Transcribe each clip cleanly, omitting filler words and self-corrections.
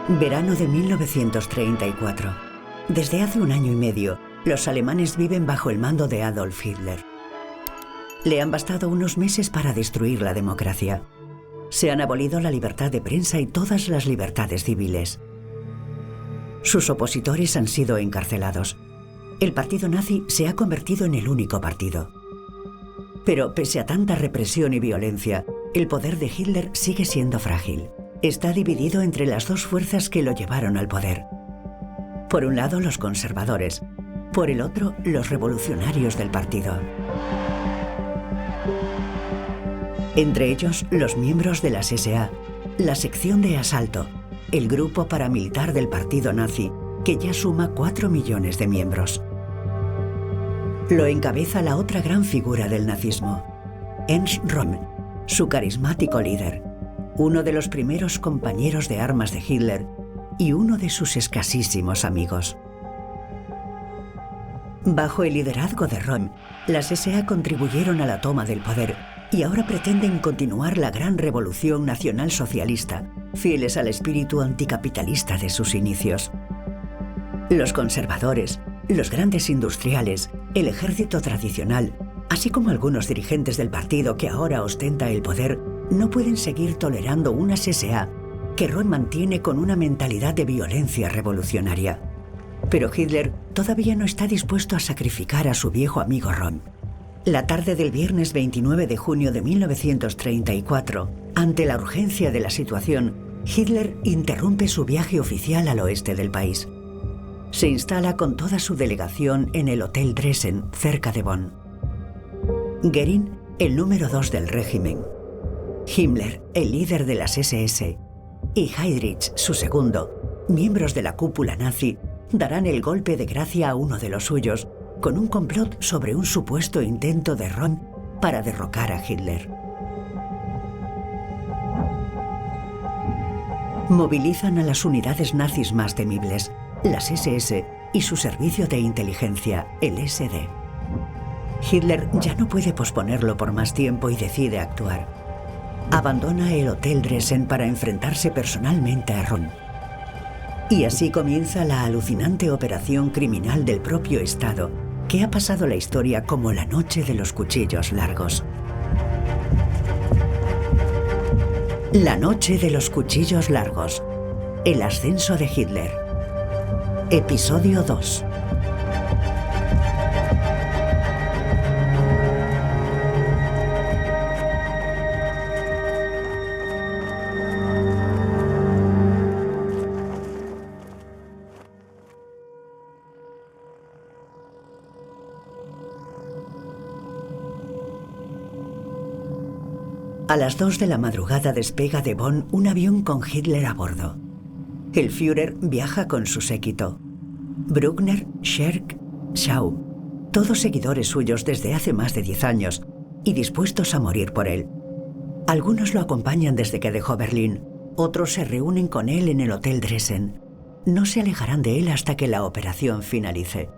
Verano de 1934. Desde hace un año y medio, los alemanes viven bajo el mando de Adolf Hitler. Le han bastado unos meses para destruir la democracia. Se han abolido la libertad de prensa y todas las libertades civiles. Sus opositores han sido encarcelados. El partido nazi se ha convertido en el único partido. Pero pese a tanta represión y violencia, el poder de Hitler sigue siendo frágil. Está dividido entre las dos fuerzas que lo llevaron al poder. Por un lado, los conservadores. Por el otro, los revolucionarios del partido. Entre ellos, los miembros de las SA, la sección de asalto, el grupo paramilitar del partido nazi, que ya suma 4 millones de miembros. Lo encabeza la otra gran figura del nazismo, Ernst Röhm, su carismático líder, uno de los primeros compañeros de armas de Hitler y uno de sus escasísimos amigos. Bajo el liderazgo de Röhm, las SA contribuyeron a la toma del poder y ahora pretenden continuar la gran revolución nacionalsocialista, fieles al espíritu anticapitalista de sus inicios. Los conservadores, los grandes industriales, el ejército tradicional, así como algunos dirigentes del partido que ahora ostenta el poder, no pueden seguir tolerando unas SA que Röhm mantiene con una mentalidad de violencia revolucionaria. Pero Hitler todavía no está dispuesto a sacrificar a su viejo amigo Röhm. La tarde del viernes 29 de junio de 1934, ante la urgencia de la situación, Hitler interrumpe su viaje oficial al oeste del país. Se instala con toda su delegación en el Hotel Dresden, cerca de Bonn. Göring, el número 2 del régimen, Himmler, el líder de las SS, y Heydrich, su segundo, miembros de la cúpula nazi, darán el golpe de gracia a uno de los suyos con un complot sobre un supuesto intento de Röhm para derrocar a Hitler. Movilizan a las unidades nazis más temibles, las SS y su servicio de inteligencia, el SD. Hitler ya no puede posponerlo por más tiempo y decide actuar. Abandona el Hotel Dresden para enfrentarse personalmente a Röhm. Y así comienza la alucinante operación criminal del propio Estado, que ha pasado la historia como la noche de los cuchillos largos. La noche de los cuchillos largos. El ascenso de Hitler. Episodio 2. A las 2 de la madrugada despega de Bonn un avión con Hitler a bordo. El Führer viaja con su séquito. Bruckner, Scherk, Schau, todos seguidores suyos desde hace más de 10 años y dispuestos a morir por él. Algunos lo acompañan desde que dejó Berlín, otros se reúnen con él en el Hotel Dresden. No se alejarán de él hasta que la operación finalice.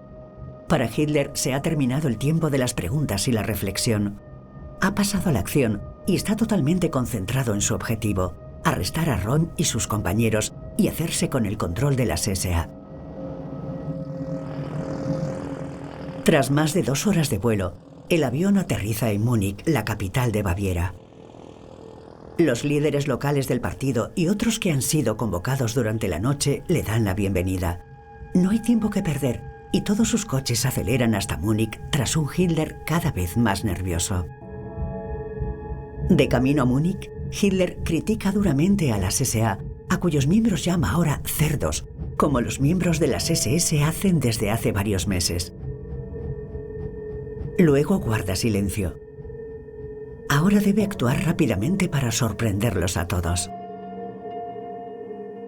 Para Hitler se ha terminado el tiempo de las preguntas y la reflexión. Ha pasado a la acción y está totalmente concentrado en su objetivo, arrestar a Röhm y sus compañeros y hacerse con el control de las SA. Tras más de 2 horas de vuelo, el avión aterriza en Múnich, la capital de Baviera. Los líderes locales del partido y otros que han sido convocados durante la noche le dan la bienvenida. No hay tiempo que perder y todos sus coches aceleran hasta Múnich tras un Hitler cada vez más nervioso. De camino a Múnich, Hitler critica duramente a las SA, a cuyos miembros llama ahora cerdos, como los miembros de las SS hacen desde hace varios meses. Luego guarda silencio. Ahora debe actuar rápidamente para sorprenderlos a todos.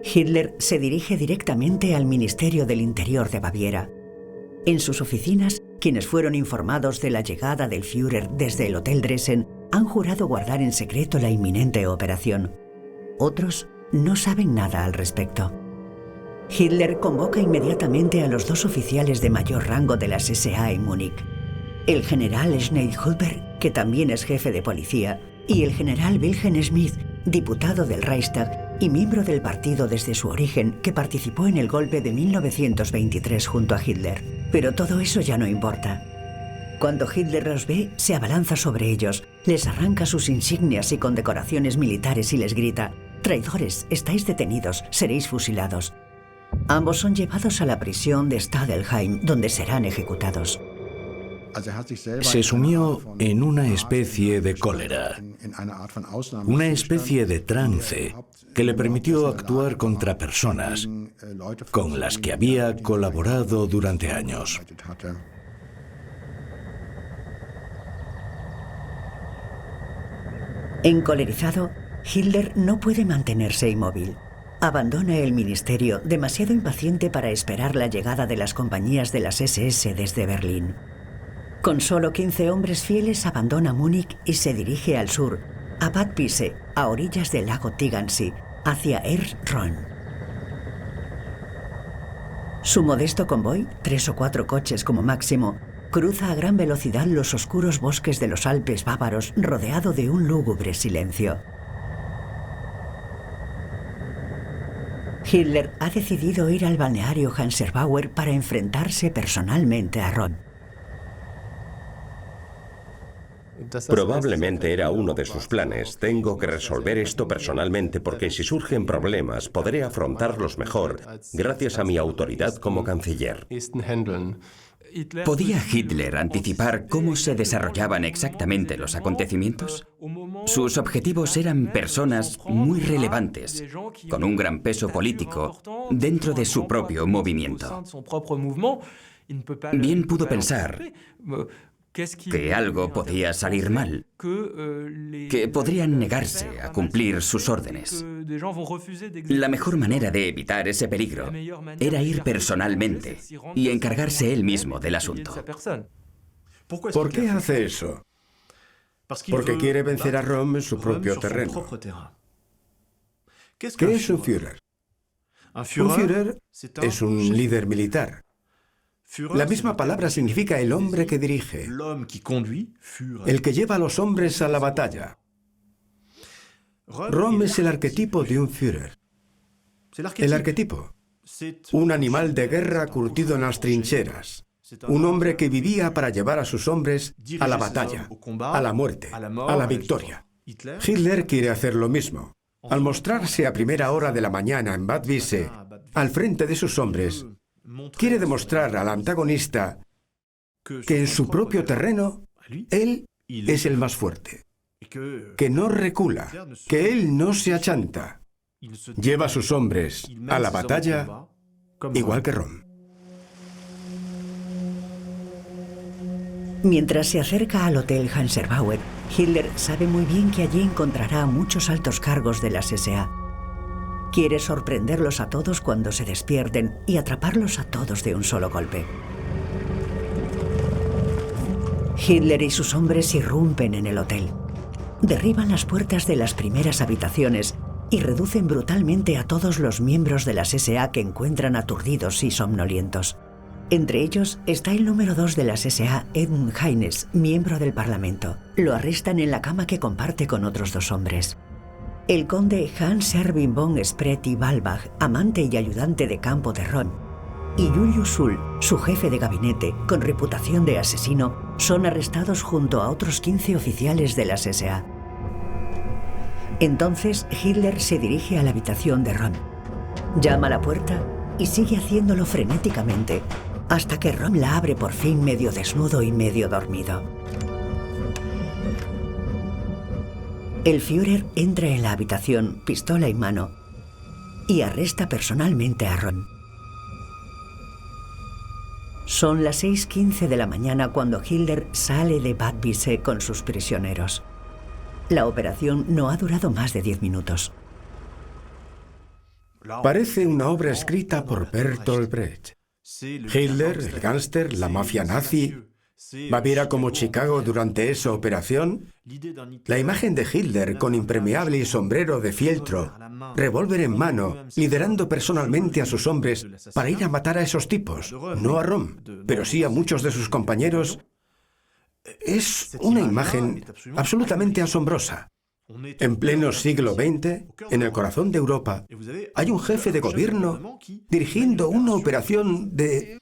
Hitler se dirige directamente al Ministerio del Interior de Baviera. En sus oficinas, quienes fueron informados de la llegada del Führer desde el Hotel Dresden han jurado guardar en secreto la inminente operación. Otros no saben nada al respecto. Hitler convoca inmediatamente a los 2 oficiales de mayor rango de las SA en Múnich. El general Schneidhuber, que también es jefe de policía, y el general Wilhelm Schmidt, diputado del Reichstag y miembro del partido desde su origen, que participó en el golpe de 1923 junto a Hitler. Pero todo eso ya no importa. Cuando Hitler los ve, se abalanza sobre ellos, les arranca sus insignias y condecoraciones militares y les grita: «Traidores, estáis detenidos, seréis fusilados». Ambos son llevados a la prisión de Stadelheim, donde serán ejecutados. Se sumió en una especie de cólera, una especie de trance que le permitió actuar contra personas con las que había colaborado durante años. Encolerizado, Hitler no puede mantenerse inmóvil. Abandona el ministerio, demasiado impaciente para esperar la llegada de las compañías de las SS desde Berlín. Con solo 15 hombres fieles abandona Múnich y se dirige al sur, a Bad Pisse, a orillas del lago Tegernsee, hacia Erdrön. Su modesto convoy, 3 o 4 coches como máximo, cruza a gran velocidad los oscuros bosques de los Alpes bávaros, rodeado de un lúgubre silencio. Hitler ha decidido ir al balneario Hanserbauer para enfrentarse personalmente a Röhm. Probablemente era uno de sus planes. Tengo que resolver esto personalmente porque si surgen problemas podré afrontarlos mejor gracias a mi autoridad como canciller. ¿Podía Hitler anticipar cómo se desarrollaban exactamente los acontecimientos? Sus objetivos eran personas muy relevantes, con un gran peso político dentro de su propio movimiento. Bien pudo pensar que algo podía salir mal, que podrían negarse a cumplir sus órdenes. La mejor manera de evitar ese peligro era ir personalmente y encargarse él mismo del asunto. ¿Por qué hace eso? Porque quiere vencer a Röhm en su propio terreno. ¿Qué es un Führer? Un Führer es un líder militar. La misma palabra significa el hombre que dirige, el que lleva a los hombres a la batalla. Röhm es el arquetipo de un Führer. El arquetipo, un animal de guerra curtido en las trincheras, un hombre que vivía para llevar a sus hombres a la batalla, a la muerte, a la victoria. Hitler quiere hacer lo mismo. Al mostrarse a primera hora de la mañana en Bad Pisse, al frente de sus hombres, quiere demostrar al antagonista que en su propio terreno, él es el más fuerte, que no recula, que él no se achanta. Lleva a sus hombres a la batalla igual que Röhm. Mientras se acerca al hotel Hanserbauer, Hitler sabe muy bien que allí encontrará a muchos altos cargos de las SA. Quiere sorprenderlos a todos cuando se despierten y atraparlos a todos de un solo golpe. Hitler y sus hombres irrumpen en el hotel. Derriban las puertas de las primeras habitaciones y reducen brutalmente a todos los miembros de las SA que encuentran aturdidos y somnolientos. Entre ellos está el número 2 de las SA, Edmund Heines, miembro del Parlamento. Lo arrestan en la cama que comparte con otros 2 hombres. El conde Hans Erwin von Spreti-Walbach, amante y ayudante de campo de Röhm, y Julius Suhl, su jefe de gabinete, con reputación de asesino, son arrestados junto a otros 15 oficiales de las SA. Entonces Hitler se dirige a la habitación de Röhm. Llama a la puerta y sigue haciéndolo frenéticamente, hasta que Röhm la abre por fin medio desnudo y medio dormido. El Führer entra en la habitación, pistola en mano, y arresta personalmente a Röhm. Son las 6:15 de la mañana cuando Hitler sale de Bad Pisse con sus prisioneros. La operación no ha durado más de 10 minutos. Parece una obra escrita por Bertolt Brecht. Hitler, el gángster, la mafia nazi, Baviera como Chicago durante esa operación. La imagen de Hitler con impermeable y sombrero de fieltro, revólver en mano, liderando personalmente a sus hombres para ir a matar a esos tipos, no a Röhm, pero sí a muchos de sus compañeros, es una imagen absolutamente asombrosa. En pleno siglo XX, en el corazón de Europa, hay un jefe de gobierno dirigiendo una operación de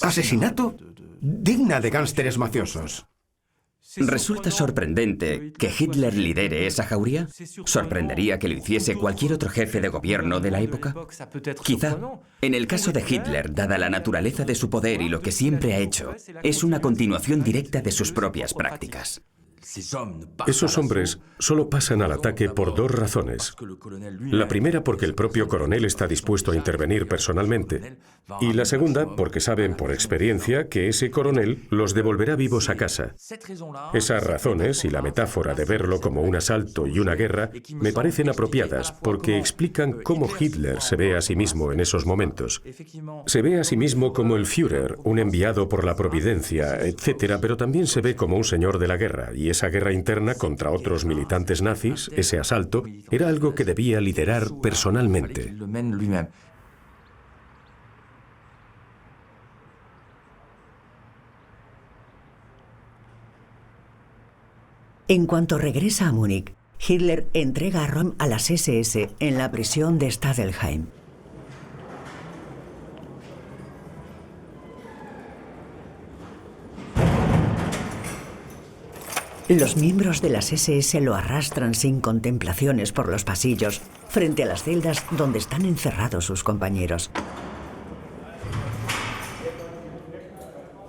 asesinato digna de gánsteres mafiosos. ¿Resulta sorprendente que Hitler lidere esa jauría? ¿Sorprendería que lo hiciese cualquier otro jefe de gobierno de la época? Quizá. En el caso de Hitler, dada la naturaleza de su poder y lo que siempre ha hecho, es una continuación directa de sus propias prácticas. Esos hombres solo pasan al ataque por dos razones. La primera, porque el propio coronel está dispuesto a intervenir personalmente. Y la segunda, porque saben por experiencia que ese coronel los devolverá vivos a casa. Esas razones y la metáfora de verlo como un asalto y una guerra me parecen apropiadas porque explican cómo Hitler se ve a sí mismo en esos momentos. Se ve a sí mismo como el Führer, un enviado por la providencia, etc., pero también se ve como un señor de la guerra, y esa guerra interna contra otros militantes nazis, ese asalto, era algo que debía liderar personalmente. En cuanto regresa a Múnich, Hitler entrega a Röhm a las SS en la prisión de Stadelheim. Los miembros de las SS lo arrastran sin contemplaciones por los pasillos, frente a las celdas donde están encerrados sus compañeros.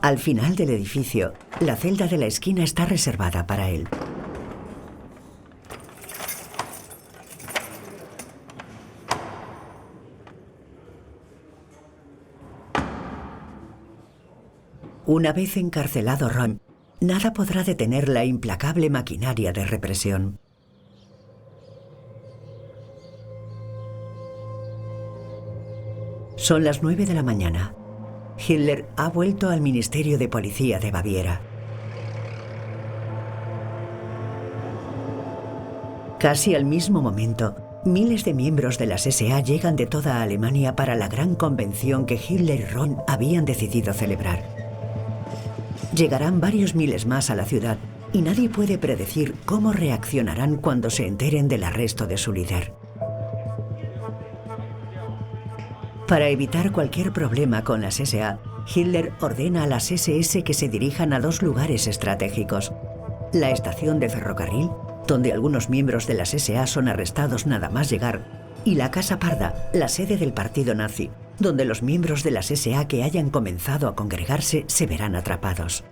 Al final del edificio, la celda de la esquina está reservada para él. Una vez encarcelado Röhm, nada podrá detener la implacable maquinaria de represión. Son las 9 de la mañana. Hitler ha vuelto al Ministerio de Policía de Baviera. Casi al mismo momento, miles de miembros de las SA llegan de toda Alemania para la gran convención que Hitler y Röhm habían decidido celebrar. Llegarán varios miles más a la ciudad y nadie puede predecir cómo reaccionarán cuando se enteren del arresto de su líder. Para evitar cualquier problema con las SA, Hitler ordena a las SS que se dirijan a dos lugares estratégicos: la estación de ferrocarril, donde algunos miembros de las SA son arrestados nada más llegar, y la Casa Parda, la sede del partido nazi, donde los miembros de las SA que hayan comenzado a congregarse se verán atrapados.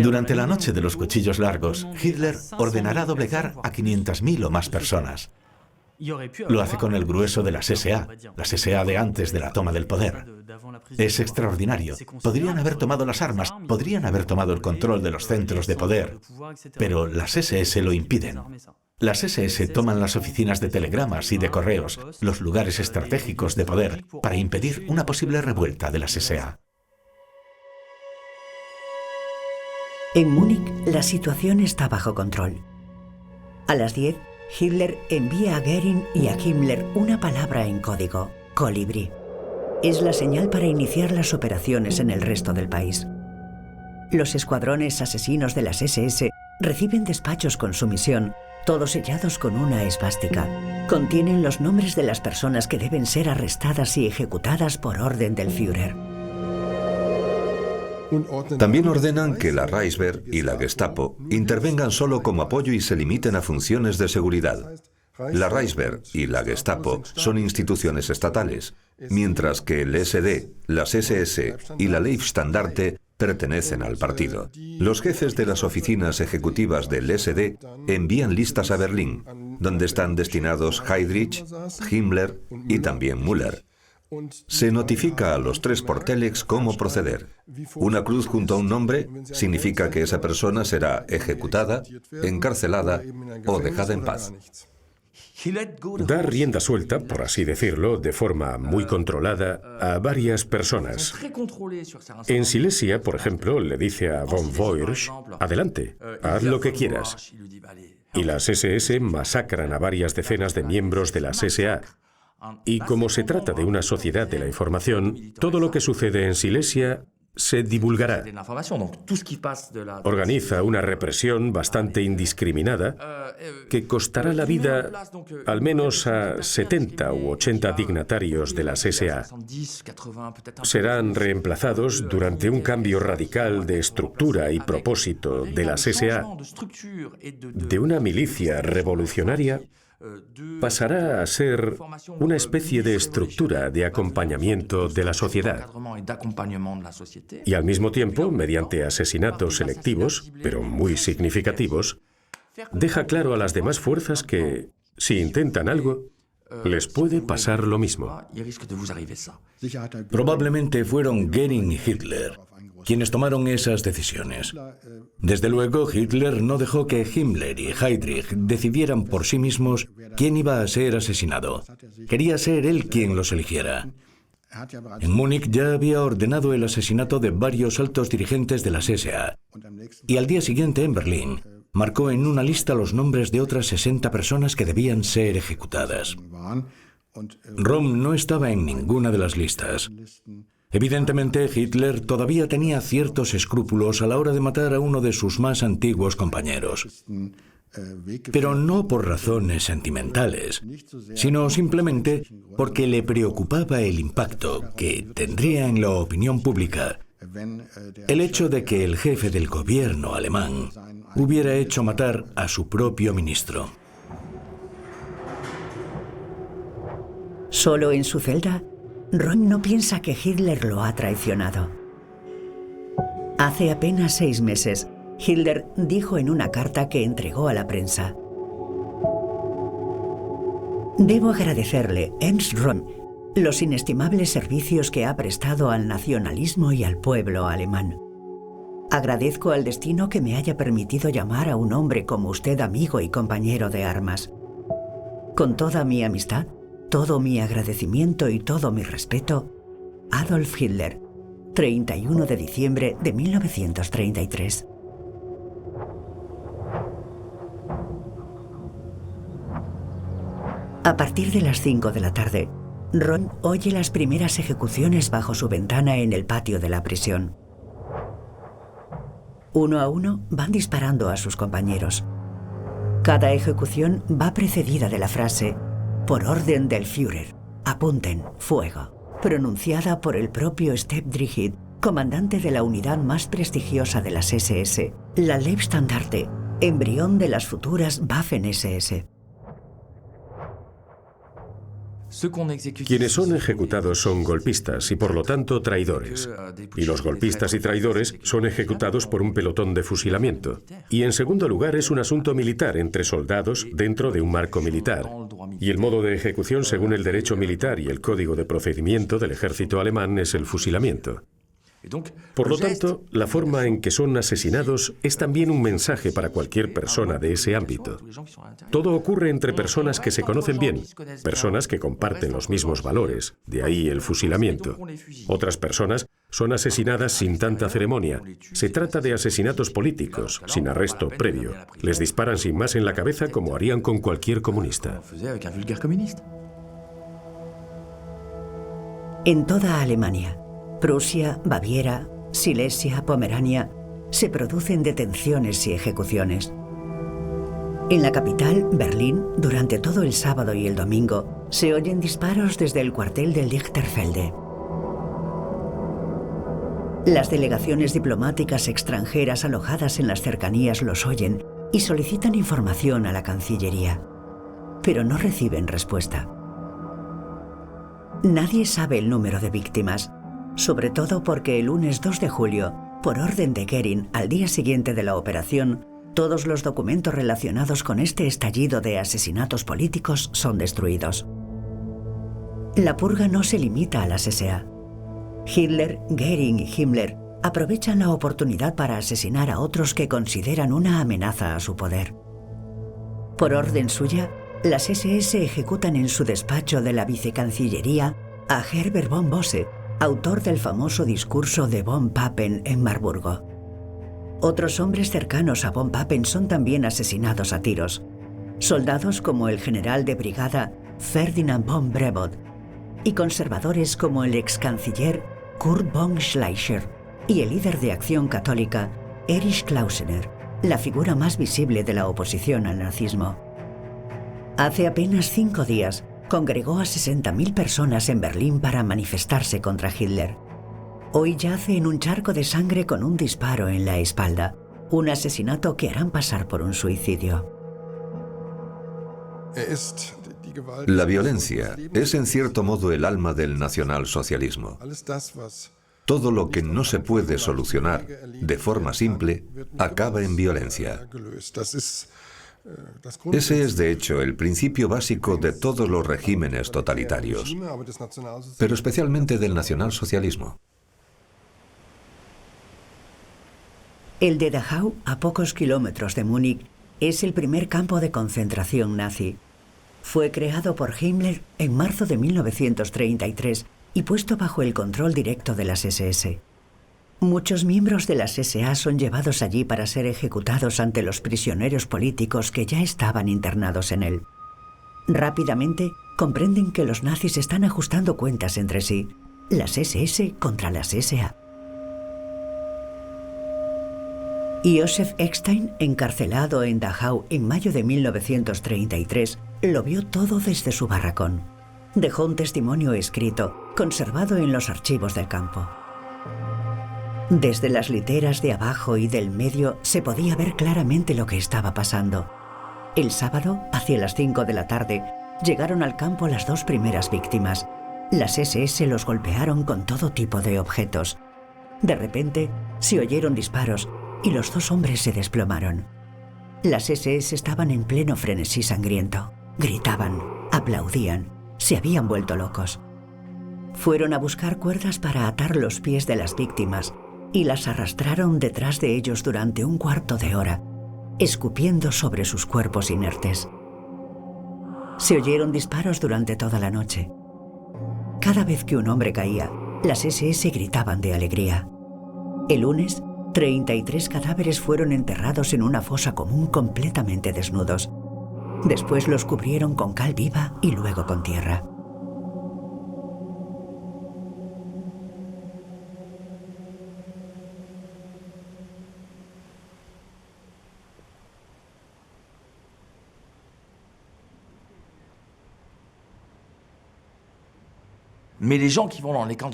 Durante la noche de los cuchillos largos, Hitler ordenará doblegar a 500.000 o más personas. Lo hace con el grueso de las SA de antes de la toma del poder. Es extraordinario. Podrían haber tomado las armas, podrían haber tomado el control de los centros de poder, pero las SS lo impiden. Las SS toman las oficinas de telegramas y de correos, los lugares estratégicos de poder, para impedir una posible revuelta de las SA. En Múnich, la situación está bajo control. A las 10, Hitler envía a Göring y a Himmler una palabra en código: colibrí. Es la señal para iniciar las operaciones en el resto del país. Los escuadrones asesinos de las SS reciben despachos con su misión, todos sellados con una esvástica. Contienen los nombres de las personas que deben ser arrestadas y ejecutadas por orden del Führer. También ordenan que la Reichswehr y la Gestapo intervengan solo como apoyo y se limiten a funciones de seguridad. La Reichswehr y la Gestapo son instituciones estatales, mientras que el SD, las SS y la Leibstandarte pertenecen al partido. Los jefes de las oficinas ejecutivas del SD envían listas a Berlín, donde están destinados Heydrich, Himmler y también Müller. Se notifica a los tres por Telex cómo proceder. Una cruz junto a un nombre significa que esa persona será ejecutada, encarcelada o dejada en paz. Da rienda suelta, por así decirlo, de forma muy controlada, a varias personas. En Silesia, por ejemplo, le dice a von Woyrsch: adelante, haz lo que quieras. y las SS masacran a varias decenas de miembros de las SA. Y como se trata de una sociedad de la información, todo lo que sucede en Silesia se divulgará. Organiza una represión bastante indiscriminada que costará la vida al menos a 70 u 80 dignatarios de las SA. Serán reemplazados durante un cambio radical de estructura y propósito de las SA. De una milicia revolucionaria pasará a ser una especie de estructura de acompañamiento de la sociedad. Y al mismo tiempo, mediante asesinatos selectivos, pero muy significativos, deja claro a las demás fuerzas que, si intentan algo, les puede pasar lo mismo. Probablemente fueron Göring y Hitler quienes tomaron esas decisiones. Desde luego, Hitler no dejó que Himmler y Heydrich decidieran por sí mismos quién iba a ser asesinado. Quería ser él quien los eligiera. En Múnich ya había ordenado el asesinato de varios altos dirigentes de las SA. Y al día siguiente, en Berlín, marcó en una lista los nombres de otras 60 personas que debían ser ejecutadas. Röhm no estaba en ninguna de las listas. Evidentemente, Hitler todavía tenía ciertos escrúpulos a la hora de matar a uno de sus más antiguos compañeros. Pero no por razones sentimentales, sino simplemente porque le preocupaba el impacto que tendría en la opinión pública el hecho de que el jefe del gobierno alemán hubiera hecho matar a su propio ministro. Solo en su celda, Röhm no piensa que Hitler lo ha traicionado. Hace apenas 6 meses, Hitler dijo en una carta que entregó a la prensa: «Debo agradecerle, Ernst Röhm, los inestimables servicios que ha prestado al nacionalismo y al pueblo alemán. Agradezco al destino que me haya permitido llamar a un hombre como usted amigo y compañero de armas. Con toda mi amistad, todo mi agradecimiento y todo mi respeto, Adolf Hitler, 31 de diciembre de 1933». A partir de las 5 de la tarde, Röhm oye las primeras ejecuciones bajo su ventana en el patio de la prisión. Uno a uno van disparando a sus compañeros. Cada ejecución va precedida de la frase «Por orden del Führer, apunten, fuego», pronunciada por el propio Step Drigid, comandante de la unidad más prestigiosa de las SS, la Leibstandarte, embrión de las futuras Waffen-SS. Quienes son ejecutados son golpistas y por lo tanto traidores. Y los golpistas y traidores son ejecutados por un pelotón de fusilamiento. Y en segundo lugar es un asunto militar entre soldados dentro de un marco militar. Y el modo de ejecución según el derecho militar y el código de procedimiento del ejército alemán es el fusilamiento. Por lo tanto, la forma en que son asesinados es también un mensaje para cualquier persona de ese ámbito. Todo ocurre entre personas que se conocen bien, personas que comparten los mismos valores, de ahí el fusilamiento. Otras personas son asesinadas sin tanta ceremonia. Se trata de asesinatos políticos, sin arresto previo. Les disparan sin más en la cabeza como harían con cualquier comunista. En toda Alemania, Prusia, Baviera, Silesia, Pomerania, se producen detenciones y ejecuciones. En la capital, Berlín, durante todo el sábado y el domingo, se oyen disparos desde el cuartel de Lichterfelde. Las delegaciones diplomáticas extranjeras alojadas en las cercanías los oyen y solicitan información a la Cancillería, pero no reciben respuesta. Nadie sabe el número de víctimas, sobre todo porque el lunes 2 de julio, por orden de Göring, al día siguiente de la operación, todos los documentos relacionados con este estallido de asesinatos políticos son destruidos. La purga no se limita a las SA. Hitler, Göring y Himmler aprovechan la oportunidad para asesinar a otros que consideran una amenaza a su poder. Por orden suya, las SS ejecutan en su despacho de la vicecancillería a Herbert von Bosse, autor del famoso discurso de von Papen en Marburgo. Otros hombres cercanos a von Papen son también asesinados a tiros. Soldados como el general de brigada Ferdinand von Brevoort y conservadores como el ex canciller Kurt von Schleicher y el líder de Acción Católica Erich Klausener, la figura más visible de la oposición al nazismo. Hace apenas 5 días congregó a 60.000 personas en Berlín para manifestarse contra Hitler. Hoy yace en un charco de sangre con un disparo en la espalda, un asesinato que harán pasar por un suicidio. La violencia es en cierto modo el alma del nacionalsocialismo. Todo lo que no se puede solucionar de forma simple acaba en violencia. Ese es, de hecho, el principio básico de todos los regímenes totalitarios, pero especialmente del nacionalsocialismo. El de Dachau, a pocos kilómetros de Múnich, es el primer campo de concentración nazi. Fue creado por Himmler en marzo de 1933 y puesto bajo el control directo de las SS. Muchos miembros de las SA son llevados allí para ser ejecutados ante los prisioneros políticos que ya estaban internados en él. Rápidamente comprenden que los nazis están ajustando cuentas entre sí, las SS contra las SA. Josef Eckstein, encarcelado en Dachau en mayo de 1933, lo vio todo desde su barracón. Dejó un testimonio escrito, conservado en los archivos del campo. Desde las literas de abajo y del medio se podía ver claramente lo que estaba pasando. El sábado, hacia las 5 de la tarde, llegaron al campo las 2 primeras víctimas. Las SS los golpearon con todo tipo de objetos. De repente, se oyeron disparos y los 2 hombres se desplomaron. Las SS estaban en pleno frenesí sangriento. Gritaban, aplaudían, se habían vuelto locos. Fueron a buscar cuerdas para atar los pies de las víctimas y las arrastraron detrás de ellos durante un cuarto de hora, escupiendo sobre sus cuerpos inertes. Se oyeron disparos durante toda la noche. Cada vez que un hombre caía, las SS gritaban de alegría. El lunes, 33 cadáveres fueron enterrados en una fosa común completamente desnudos. Después los cubrieron con cal viva y luego con tierra.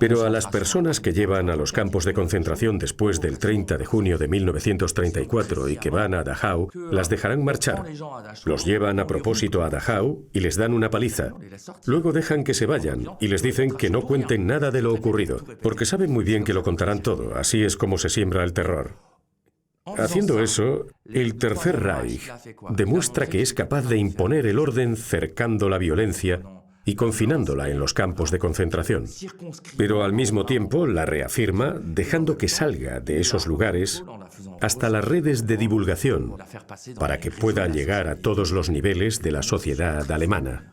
Pero a las personas que llevan a los campos de concentración después del 30 de junio de 1934 y que van a Dachau, las dejarán marchar. Los llevan a propósito a Dachau y les dan una paliza. Luego dejan que se vayan y les dicen que no cuenten nada de lo ocurrido, porque saben muy bien que lo contarán todo. Así es como se siembra el terror. Haciendo eso, el Tercer Reich demuestra que es capaz de imponer el orden cercando la violencia y confinándola en los campos de concentración. Pero al mismo tiempo la reafirma dejando que salga de esos lugares hasta las redes de divulgación para que pueda llegar a todos los niveles de la sociedad alemana.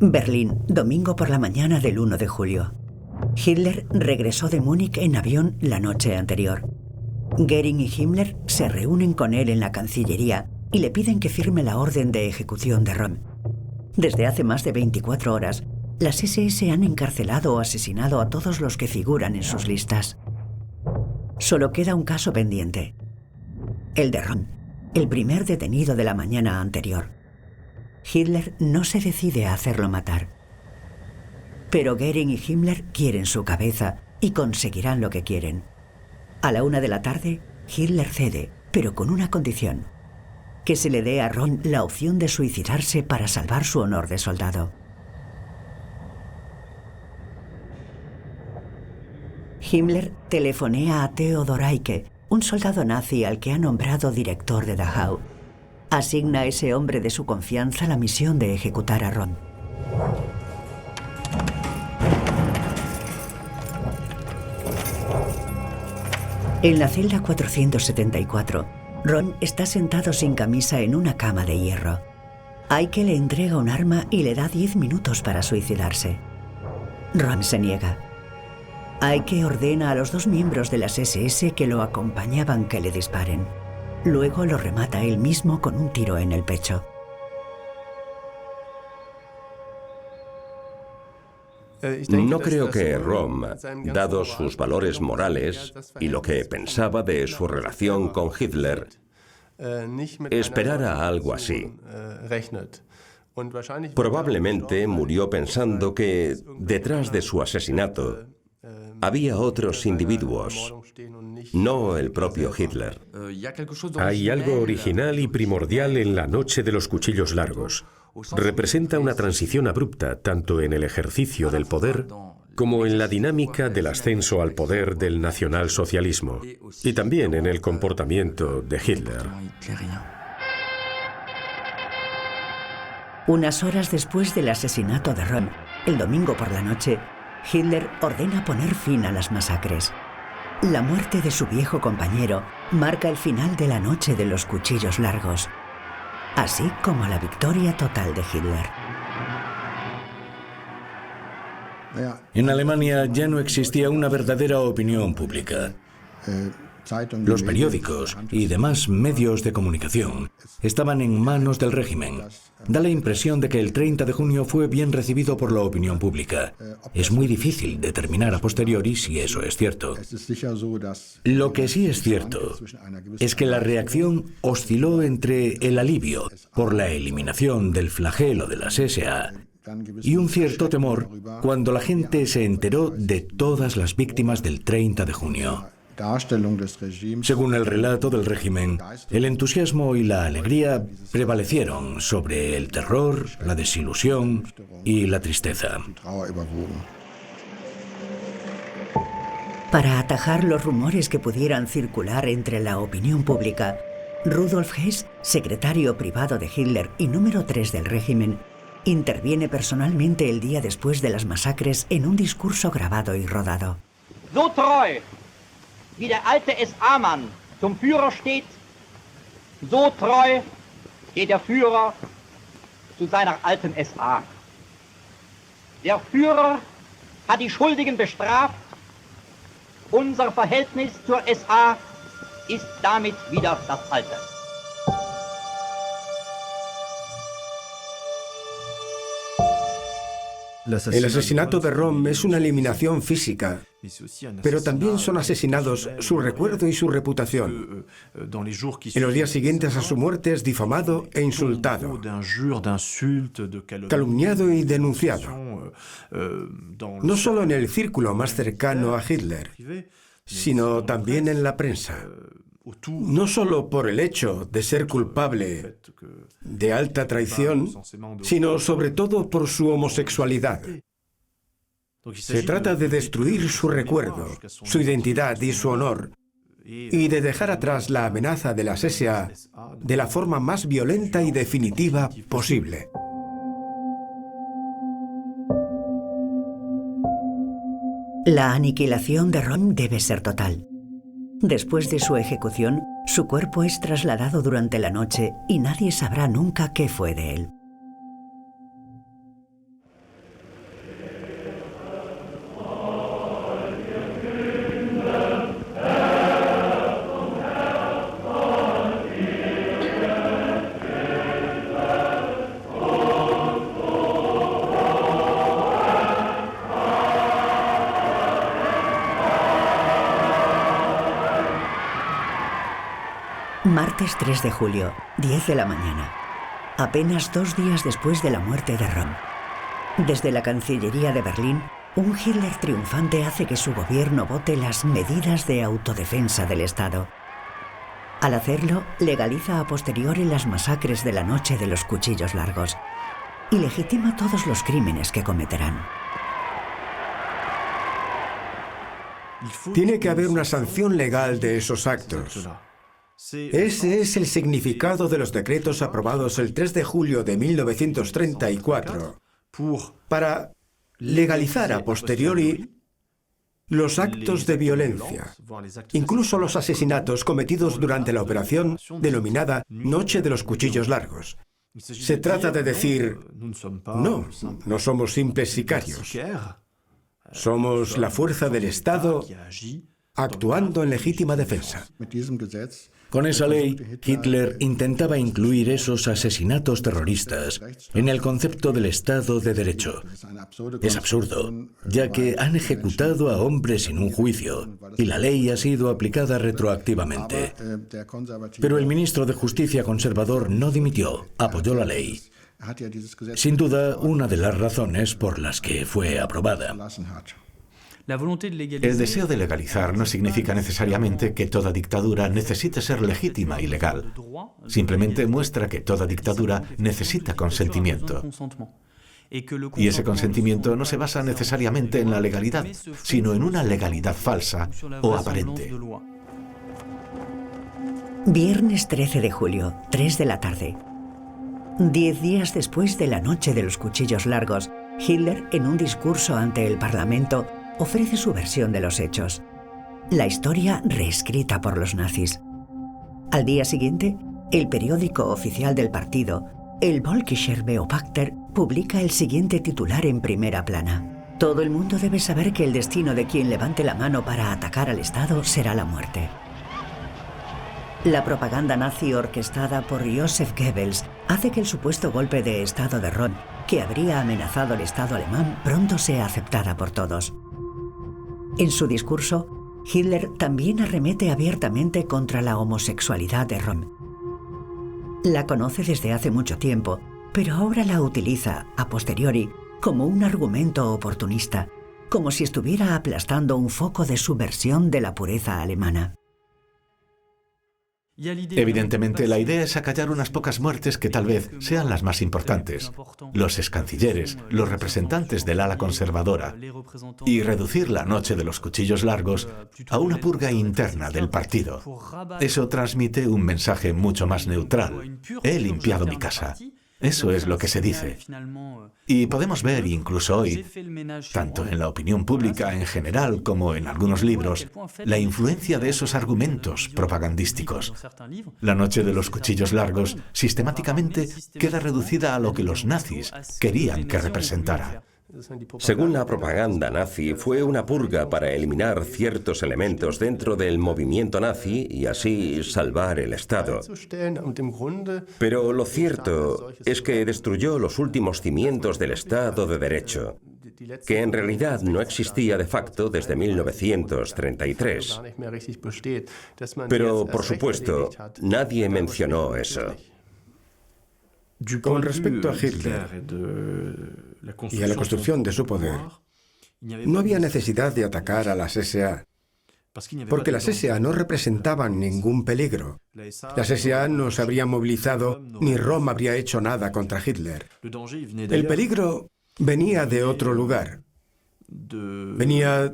Berlín, domingo por la mañana del 1 de julio. Hitler regresó de Múnich en avión la noche anterior. Göring y Himmler se reúnen con él en la Cancillería y le piden que firme la orden de ejecución de Röhm. Desde hace más de 24 horas, las SS han encarcelado o asesinado a todos los que figuran en sus listas. Solo queda un caso pendiente: el de Röhm, el primer detenido de la mañana anterior. Hitler no se decide a hacerlo matar. Pero Göring y Himmler quieren su cabeza y conseguirán lo que quieren. A la 1 de la tarde, Hitler cede, pero con una condición: que se le dé a Röhm la opción de suicidarse para salvar su honor de soldado. Himmler telefonea a Theodor Eicke, un soldado nazi al que ha nombrado director de Dachau. Asigna a ese hombre de su confianza la misión de ejecutar a Röhm. En la celda 474, Röhm está sentado sin camisa en una cama de hierro. Eike le entrega un arma y le da 10 minutos para suicidarse. Röhm se niega. Eike ordena a los 2 miembros de las SS que lo acompañaban que le disparen. Luego lo remata él mismo con un tiro en el pecho. No creo que Röhm, dados sus valores morales y lo que pensaba de su relación con Hitler, esperara algo así. Probablemente murió pensando que detrás de su asesinato había otros individuos, no el propio Hitler. Hay algo original y primordial en la Noche de los Cuchillos Largos. Representa una transición abrupta tanto en el ejercicio del poder como en la dinámica del ascenso al poder del nacionalsocialismo y también en el comportamiento de Hitler. Unas horas después del asesinato de Röhm, el domingo por la noche, Hitler ordena poner fin a las masacres. La muerte de su viejo compañero marca el final de la Noche de los Cuchillos Largos, así como la victoria total de Hitler. En Alemania ya no existía una verdadera opinión pública. Los periódicos y demás medios de comunicación estaban en manos del régimen. Da la impresión de que el 30 de junio fue bien recibido por la opinión pública. Es muy difícil determinar a posteriori si eso es cierto. Lo que sí es cierto es que la reacción osciló entre el alivio por la eliminación del flagelo de las SA y un cierto temor cuando la gente se enteró de todas las víctimas del 30 de junio. Según el relato del régimen, el entusiasmo y la alegría prevalecieron sobre el terror, la desilusión y la tristeza. Para atajar los rumores que pudieran circular entre la opinión pública, Rudolf Hess, secretario privado de Hitler y número 3 del régimen, interviene personalmente el día después de las masacres en un discurso grabado y rodado. So treu, wie der alte SA-Mann zum Führer steht, so treu steht der Führer zu seiner alten SA. Der Führer hat die Schuldigen bestraft. Unser Verhältnis zur SA ist damit wieder das alte. El asesinato de Röhm es una eliminación física, pero también son asesinados su recuerdo y su reputación. En los días siguientes a su muerte es difamado e insultado, calumniado y denunciado, no solo en el círculo más cercano a Hitler, sino también en la prensa. No solo por el hecho de ser culpable de alta traición, sino sobre todo por su homosexualidad. Se trata de destruir su recuerdo, su identidad y su honor, y de dejar atrás la amenaza de las SA de la forma más violenta y definitiva posible. La aniquilación de Röhm debe ser total. Después de su ejecución, su cuerpo es trasladado durante la noche y nadie sabrá nunca qué fue de él. Martes 3 de julio, 10 de la mañana. Apenas 2 días después de la muerte de Röhm. Desde la Cancillería de Berlín, un Hitler triunfante hace que su gobierno vote las medidas de autodefensa del Estado. Al hacerlo, legaliza a posteriori las masacres de la Noche de los Cuchillos Largos y legitima todos los crímenes que cometerán. Tiene que haber una sanción legal de esos actos. Ese es el significado de los decretos aprobados el 3 de julio de 1934 para legalizar a posteriori los actos de violencia, incluso los asesinatos cometidos durante la operación denominada Noche de los Cuchillos Largos. Se trata de decir, no somos simples sicarios. Somos la fuerza del Estado actuando en legítima defensa. Con esa ley, Hitler intentaba incluir esos asesinatos terroristas en el concepto del Estado de Derecho. Es absurdo, ya que han ejecutado a hombres sin un juicio y la ley ha sido aplicada retroactivamente. Pero el ministro de Justicia conservador no dimitió, apoyó la ley. Sin duda, una de las razones por las que fue aprobada. El deseo de legalizar no significa necesariamente que toda dictadura necesite ser legítima y legal. Simplemente muestra que toda dictadura necesita consentimiento. Y ese consentimiento no se basa necesariamente en la legalidad, sino en una legalidad falsa o aparente. Viernes 13 de julio, 3 de la tarde. 10 días después de la noche de los cuchillos largos, Hitler, en un discurso ante el Parlamento, ofrece su versión de los hechos. La historia reescrita por los nazis. Al día siguiente, el periódico oficial del partido, el Völkischer Beobachter, publica el siguiente titular en primera plana. Todo el mundo debe saber que el destino de quien levante la mano para atacar al Estado será la muerte. La propaganda nazi orquestada por Joseph Goebbels hace que el supuesto golpe de Estado de Ron, que habría amenazado al Estado alemán, pronto sea aceptada por todos. En su discurso, Hitler también arremete abiertamente contra la homosexualidad de Ron. La conoce desde hace mucho tiempo, pero ahora la utiliza, a posteriori, como un argumento oportunista, como si estuviera aplastando un foco de subversión de la pureza alemana. Evidentemente, la idea es acallar unas pocas muertes que tal vez sean las más importantes, los excancilleres, los representantes del ala conservadora, y reducir la noche de los cuchillos largos a una purga interna del partido. Eso transmite un mensaje mucho más neutral. He limpiado mi casa. Eso es lo que se dice. Y podemos ver incluso hoy, tanto en la opinión pública en general como en algunos libros, la influencia de esos argumentos propagandísticos. La noche de los cuchillos largos sistemáticamente queda reducida a lo que los nazis querían que representara. Según la propaganda nazi, fue una purga para eliminar ciertos elementos dentro del movimiento nazi y así salvar el Estado. Pero lo cierto es que destruyó los últimos cimientos del Estado de Derecho, que en realidad no existía de facto desde 1933. Pero, por supuesto, nadie mencionó eso. Con respecto a Hitler y a la construcción de su poder, no había necesidad de atacar a las SA, porque las SA no representaban ningún peligro. Las SA no se habrían movilizado, ni Roma habría hecho nada contra Hitler. El peligro venía de otro lugar. Venía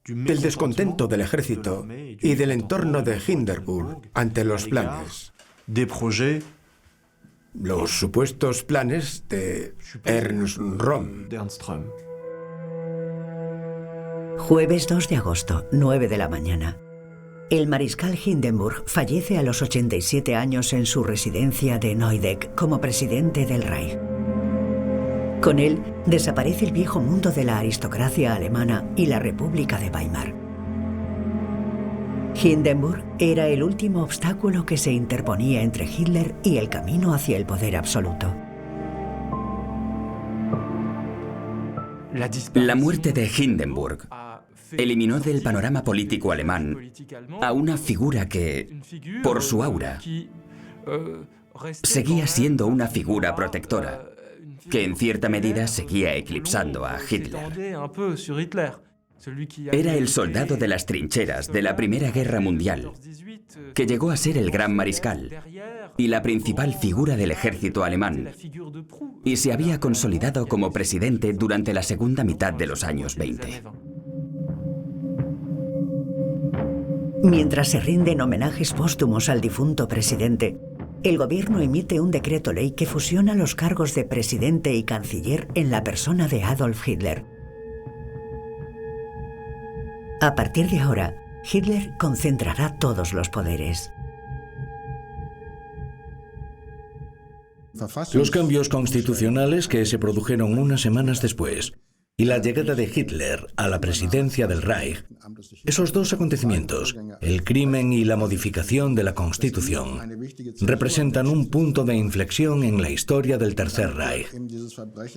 del descontento del ejército y del entorno de Hindenburg ante los planes. Los supuestos planes de Ernst Röhm. Jueves 2 de agosto, 9 de la mañana. El mariscal Hindenburg fallece a los 87 años en su residencia de Neudeck como presidente del Reich. Con él desaparece el viejo mundo de la aristocracia alemana y la República de Weimar. Hindenburg era el último obstáculo que se interponía entre Hitler y el camino hacia el poder absoluto. La muerte de Hindenburg eliminó del panorama político alemán a una figura que, por su aura, seguía siendo una figura protectora, que en cierta medida seguía eclipsando a Hitler. Era el soldado de las trincheras de la Primera Guerra Mundial, que llegó a ser el gran mariscal y la principal figura del ejército alemán, y se había consolidado como presidente durante la segunda mitad de los años 20. Mientras se rinden homenajes póstumos al difunto presidente, el gobierno emite un decreto ley que fusiona los cargos de presidente y canciller en la persona de Adolf Hitler. A partir de ahora, Hitler concentrará todos los poderes. Los cambios constitucionales que se produjeron unas semanas después y la llegada de Hitler a la presidencia del Reich, esos dos acontecimientos, el crimen y la modificación de la Constitución, representan un punto de inflexión en la historia del Tercer Reich.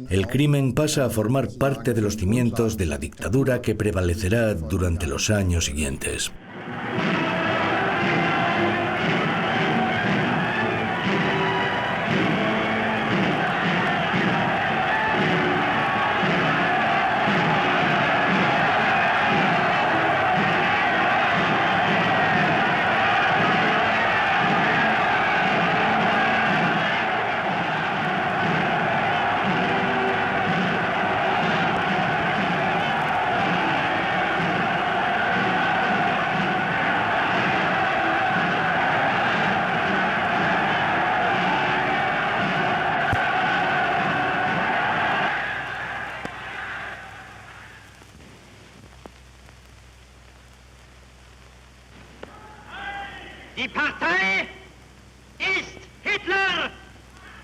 El crimen pasa a formar parte de los cimientos de la dictadura que prevalecerá durante los años siguientes. Die Partei ist Hitler!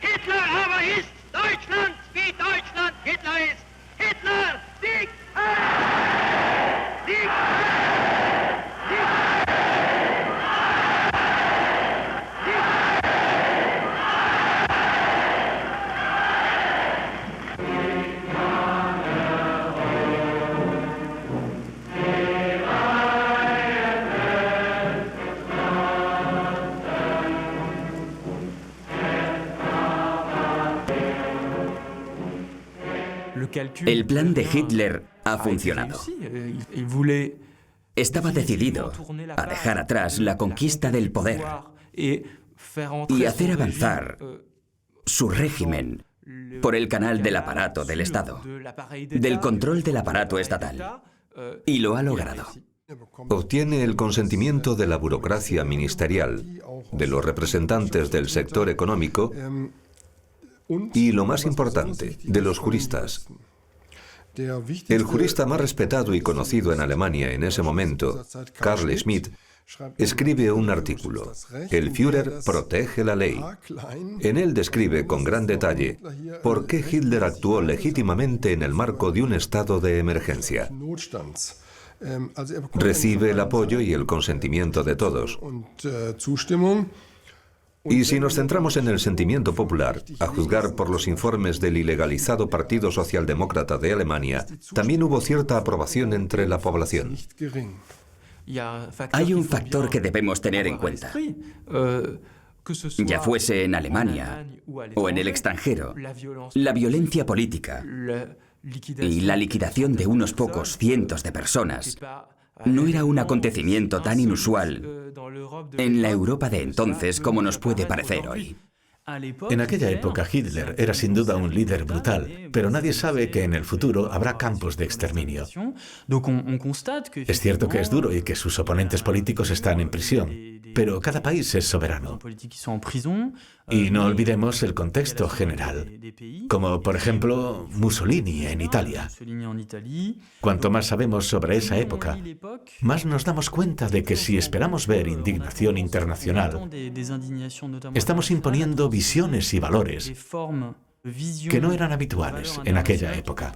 Hitler aber ist Deutschland, wie Deutschland Hitler ist! Hitler Sieg! Sieg! El plan de Hitler ha funcionado. Estaba decidido a dejar atrás la conquista del poder y hacer avanzar su régimen por el canal del aparato del Estado, del control del aparato estatal. Y lo ha logrado. Obtiene el consentimiento de la burocracia ministerial, de los representantes del sector económico y, lo más importante, de los juristas. El jurista más respetado y conocido en Alemania en ese momento, Carl Schmitt, escribe un artículo, El Führer protege la ley. En él describe con gran detalle por qué Hitler actuó legítimamente en el marco de un estado de emergencia. Recibe el apoyo y el consentimiento de todos. Y si nos centramos en el sentimiento popular, a juzgar por los informes del ilegalizado Partido Socialdemócrata de Alemania, también hubo cierta aprobación entre la población. Hay un factor que debemos tener en cuenta. Ya fuese en Alemania o en el extranjero, la violencia política y la liquidación de unos pocos cientos de personas no era un acontecimiento tan inusual en la Europa de entonces como nos puede parecer hoy. En aquella época Hitler era sin duda un líder brutal, pero nadie sabe que en el futuro habrá campos de exterminio. Es cierto que es duro y que sus oponentes políticos están en prisión, pero cada país es soberano. Y no olvidemos el contexto general, como por ejemplo Mussolini en Italia. Cuanto más sabemos sobre esa época, más nos damos cuenta de que si esperamos ver indignación internacional, estamos imponiendo visiones y valores que no eran habituales en aquella época.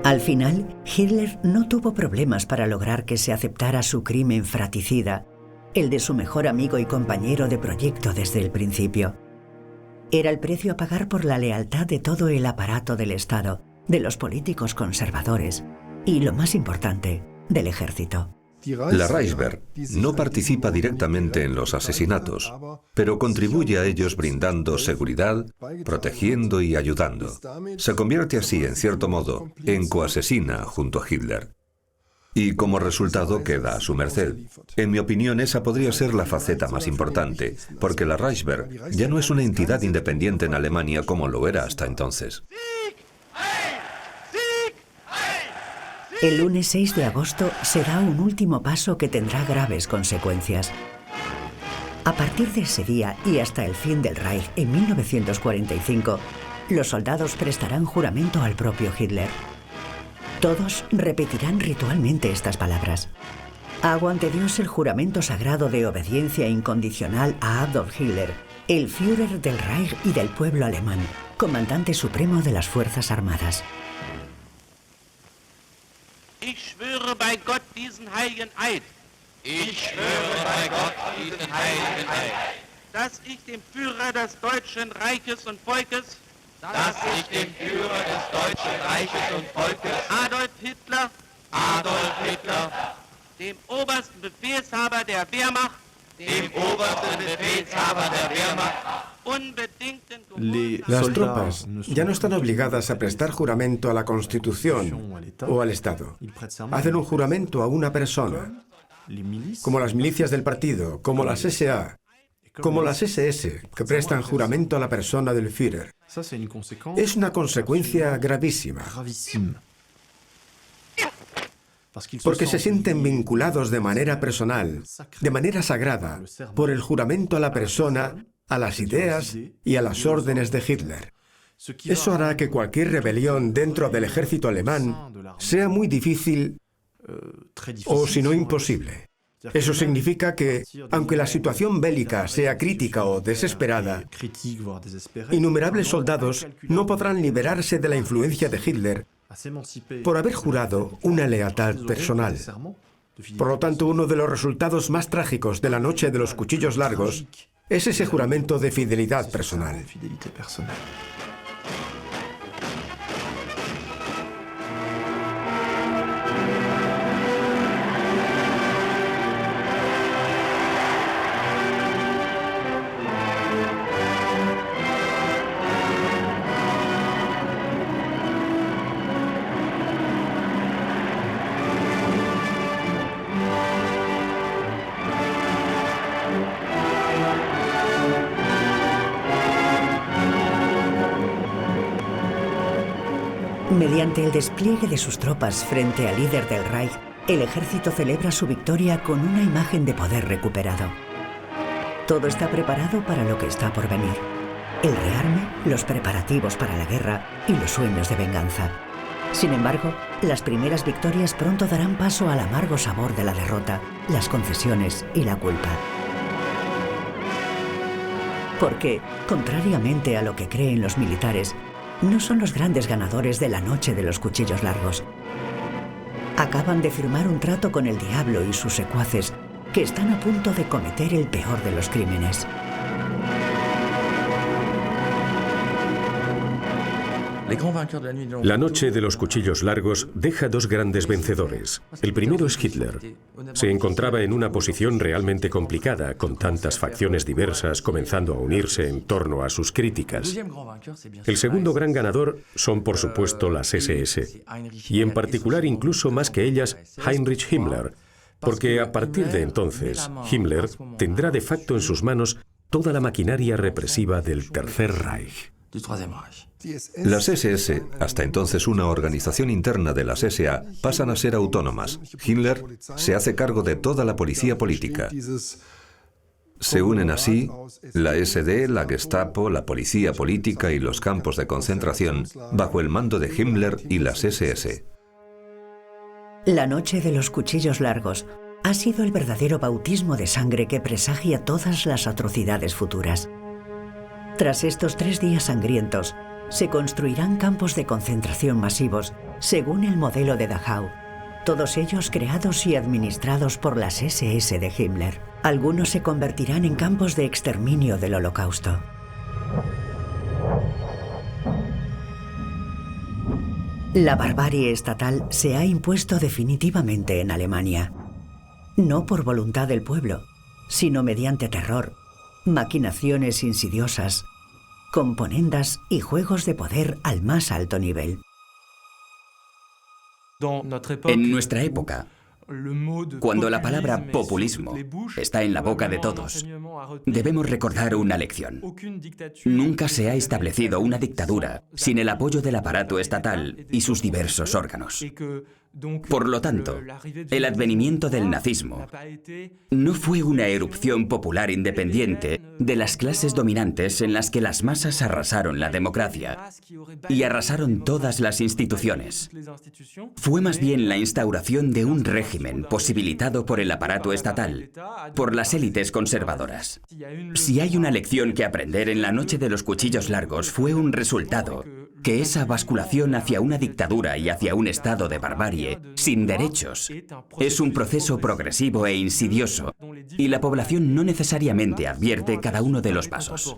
Al final, Hitler no tuvo problemas para lograr que se aceptara su crimen fratricida, el de su mejor amigo y compañero de proyecto desde el principio. Era el precio a pagar por la lealtad de todo el aparato del Estado, de los políticos conservadores y, lo más importante, del ejército. La Reichswehr no participa directamente en los asesinatos, pero contribuye a ellos brindando seguridad, protegiendo y ayudando. Se convierte así, en cierto modo, en coasesina junto a Hitler. Y como resultado queda a su merced. En mi opinión, esa podría ser la faceta más importante, porque la Reichswehr ya no es una entidad independiente en Alemania como lo era hasta entonces. El lunes 6 de agosto se da un último paso que tendrá graves consecuencias. A partir de ese día y hasta el fin del Reich en 1945, los soldados prestarán juramento al propio Hitler. Todos repetirán ritualmente estas palabras. Hago ante Dios el juramento sagrado de obediencia incondicional a Adolf Hitler el Führer del Reich y del pueblo alemán, comandante supremo de las Fuerzas Armadas. Ich schwöre bei Gott diesen heiligen Eid. Ich schwöre bei Gott diesen heiligen Eid. Dass ich dem Führer des Deutschen Reiches und Volkes, dass ich dem Führer des Deutschen Reiches und Volkes, Adolf Hitler, dem obersten Befehlshaber der Wehrmacht, Las tropas ya no están obligadas a prestar juramento a la Constitución o al Estado. Hacen un juramento a una persona, como las milicias del partido, como las SA, como las SS, que prestan juramento a la persona del Führer. Es una consecuencia gravísima, porque se sienten vinculados de manera personal, de manera sagrada, por el juramento a la persona, a las ideas y a las órdenes de Hitler. Eso hará que cualquier rebelión dentro del ejército alemán sea muy difícil o, si no, imposible. Eso significa que, aunque la situación bélica sea crítica o desesperada, innumerables soldados no podrán liberarse de la influencia de Hitler por haber jurado una lealtad personal. Por lo tanto, uno de los resultados más trágicos de la noche de los cuchillos largos es ese juramento de fidelidad personal. Mediante el despliegue de sus tropas frente al líder del Reich, el ejército celebra su victoria con una imagen de poder recuperado. Todo está preparado para lo que está por venir. El rearme, los preparativos para la guerra y los sueños de venganza. Sin embargo, las primeras victorias pronto darán paso al amargo sabor de la derrota, las concesiones y la culpa. Porque, contrariamente a lo que creen los militares, no son los grandes ganadores de la noche de los cuchillos largos. Acaban de firmar un trato con el diablo y sus secuaces, que están a punto de cometer el peor de los crímenes. La noche de los cuchillos largos deja dos grandes vencedores. El primero es Hitler. Se encontraba en una posición realmente complicada, con tantas facciones diversas comenzando a unirse en torno a sus críticas. El segundo gran ganador son, por supuesto, las SS, y en particular, incluso más que ellas, Heinrich Himmler, porque a partir de entonces, Himmler tendrá de facto en sus manos toda la maquinaria represiva del Tercer Reich. Las SS, hasta entonces una organización interna de las SA, pasan a ser autónomas. Himmler se hace cargo de toda la policía política. Se unen así la SD, la Gestapo, la policía política y los campos de concentración bajo el mando de Himmler y las SS. La noche de los cuchillos largos ha sido el verdadero bautismo de sangre que presagia todas las atrocidades futuras. Tras estos 3 días sangrientos, se construirán campos de concentración masivos, según el modelo de Dachau, todos ellos creados y administrados por las SS de Himmler. Algunos se convertirán en campos de exterminio del Holocausto. La barbarie estatal se ha impuesto definitivamente en Alemania, no por voluntad del pueblo, sino mediante terror, maquinaciones insidiosas, componendas y juegos de poder al más alto nivel. En nuestra época, cuando la palabra populismo está en la boca de todos, debemos recordar una lección. Nunca se ha establecido una dictadura sin el apoyo del aparato estatal y sus diversos órganos. Por lo tanto, el advenimiento del nazismo no fue una erupción popular independiente de las clases dominantes en las que las masas arrasaron la democracia y arrasaron todas las instituciones. Fue más bien la instauración de un régimen posibilitado por el aparato estatal, por las élites conservadoras. Si hay una lección que aprender en la noche de los cuchillos largos, fue un resultado: que esa basculación hacia una dictadura y hacia un estado de barbarie, sin derechos, es un proceso progresivo e insidioso, y la población no necesariamente advierte cada uno de los pasos.